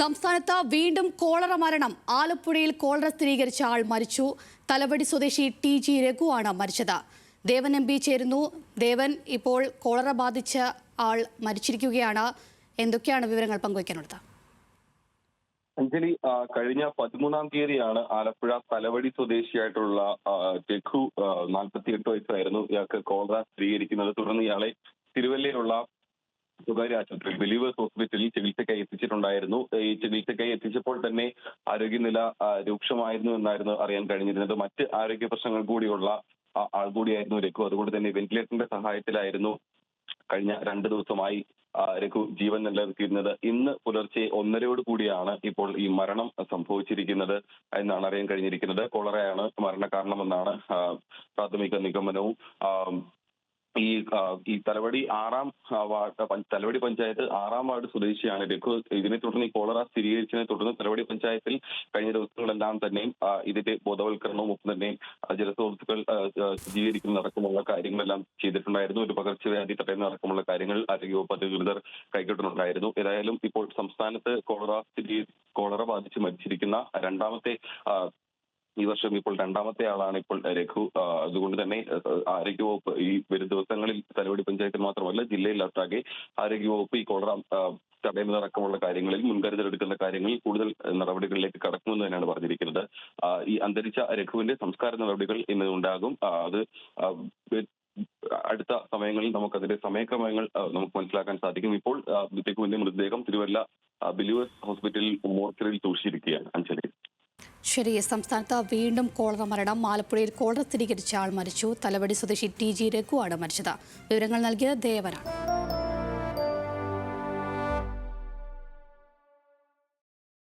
സംസ്ഥാനത്ത് വീണ്ടും കോളറ മരണം. ആലപ്പുഴയിൽ കോളറ സ്ഥിരീകരിച്ച ആൾ മരിച്ചു. തലവടി സ്വദേശി TG രഘുവാണ് മരിച്ചത്. ദേവൻ MP ചേരുന്നു. ദേവൻ, ഇപ്പോൾ കോളറ ബാധിച്ച ആൾ മരിച്ചിരിക്കുകയാണ്. എന്തൊക്കെയാണ് വിവരങ്ങൾ പങ്കുവയ്ക്കാനുള്ളത്? അഞ്ജലി, കഴിഞ്ഞ 13-ാം തീയതിയാണ് ആലപ്പുഴ തലവടി സ്വദേശിയായിട്ടുള്ള രഘു, 48 വയസ്സായിരുന്നു. ഇയാൾക്ക് കോളറ സ്ഥിരീകരിക്കുന്നത്. തുടർന്ന് ഇയാളെ തിരുവല്ലയിലുള്ള സ്വകാര്യ ആശുപത്രിയിൽ ബിലീവേഴ്സ് ഹോസ്പിറ്റലിൽ ചികിത്സയ്ക്കായി എത്തിച്ചിട്ടുണ്ടായിരുന്നു. ഈ ചികിത്സയ്ക്കായി എത്തിച്ചപ്പോൾ തന്നെ ആരോഗ്യനില രൂക്ഷമായിരുന്നു എന്നായിരുന്നു അറിയാൻ കഴിഞ്ഞിരുന്നത്. മറ്റ് ആരോഗ്യ പ്രശ്നങ്ങൾ കൂടിയുള്ള ആൾ കൂടിയായിരുന്നു രഘു. അതുകൊണ്ട് തന്നെ വെന്റിലേറ്ററിന്റെ സഹായത്തിലായിരുന്നു കഴിഞ്ഞ 2 ദിവസമായി രഘു ജീവൻ നിലനിർത്തിയിരുന്നത്. ഇന്ന് പുലർച്ചെ 1:30 കൂടിയാണ് ഇപ്പോൾ ഈ മരണം സംഭവിച്ചിരിക്കുന്നത് എന്നാണ് അറിയാൻ കഴിഞ്ഞിരിക്കുന്നത്. കോളറയാണ് മരണകാരണമെന്നാണ് പ്രാഥമിക നിഗമനവും. ഈ തലവടി 6-ാം വാർഡ് തലവടി പഞ്ചായത്ത് 6-ാം വാർഡ് സ്വദേശിയാണ് രഘു. ഇതിനെ തുടർന്ന് ഈ കോളറ സ്ഥിരീകരിച്ചതിനെ തുടർന്ന് തലവടി പഞ്ചായത്തിൽ കഴിഞ്ഞ ദിവസങ്ങളെല്ലാം തന്നെയും ഇതിന്റെ ബോധവൽക്കരണവും ഒപ്പം തന്നെ ജലസ്രോതസ്സുകൾ ശുചീകരിക്കുന്നതടക്കമുള്ള കാര്യങ്ങളെല്ലാം ചെയ്തിട്ടുണ്ടായിരുന്നു. ഒരു പകർച്ചവ്യാധി തടയുന്നതടക്കമുള്ള കാര്യങ്ങൾ ആരോഗ്യവകുപ്പ് അധികൃതർ കൈക്കൊണ്ടുണ്ടായിരുന്നു. ഏതായാലും ഇപ്പോൾ സംസ്ഥാനത്ത് കോളറ ബാധിച്ച് മരിച്ചിരിക്കുന്ന ഈ വർഷം ഇപ്പോൾ 2-ാമത്തെ ആളാണ് ഇപ്പോൾ രഘു. അതുകൊണ്ട് തന്നെ ആരോഗ്യവകുപ്പ് ഈ വരും ദിവസങ്ങളിൽ തലവടി പഞ്ചായത്തിൽ മാത്രമല്ല ജില്ലയിലൊട്ടാകെ ആരോഗ്യവകുപ്പ് ഈ കോളറ തടയുന്നതടക്കമുള്ള കാര്യങ്ങളിൽ മുൻകരുതൽ എടുക്കുന്ന കാര്യങ്ങളിൽ കൂടുതൽ നടപടികളിലേക്ക് കടക്കുമെന്ന് തന്നെയാണ് പറഞ്ഞിരിക്കുന്നത്. ഈ അന്തരിച്ച രഘുവിന്റെ സംസ്കാര നടപടികൾ ഇന്ന് ഉണ്ടാകും. അത് അടുത്ത സമയങ്ങളിൽ നമുക്കതിന്റെ സമയക്രമങ്ങൾ നമുക്ക് മനസ്സിലാക്കാൻ സാധിക്കും. ഇപ്പോൾ രഘുവിന്റെ മൃതദേഹം തിരുവല്ല ബിലീവേഴ്സ് ഹോസ്പിറ്റലിൽ മോർച്ചറിയിൽ സൂക്ഷിച്ചിരിക്കുകയാണ്. അഞ്ജലി, ശരി. സംസ്ഥാനത്ത് വീണ്ടും കോളറ മരണം. ആലപ്പുഴയിൽ കോളറ സ്ഥിരീകരിച്ച ആൾ മരിച്ചു. തലവടി സ്വദേശി TG രഘുവാണ് മരിച്ചത്. വിവരങ്ങൾ നൽകിയത് ദേവനാണ്.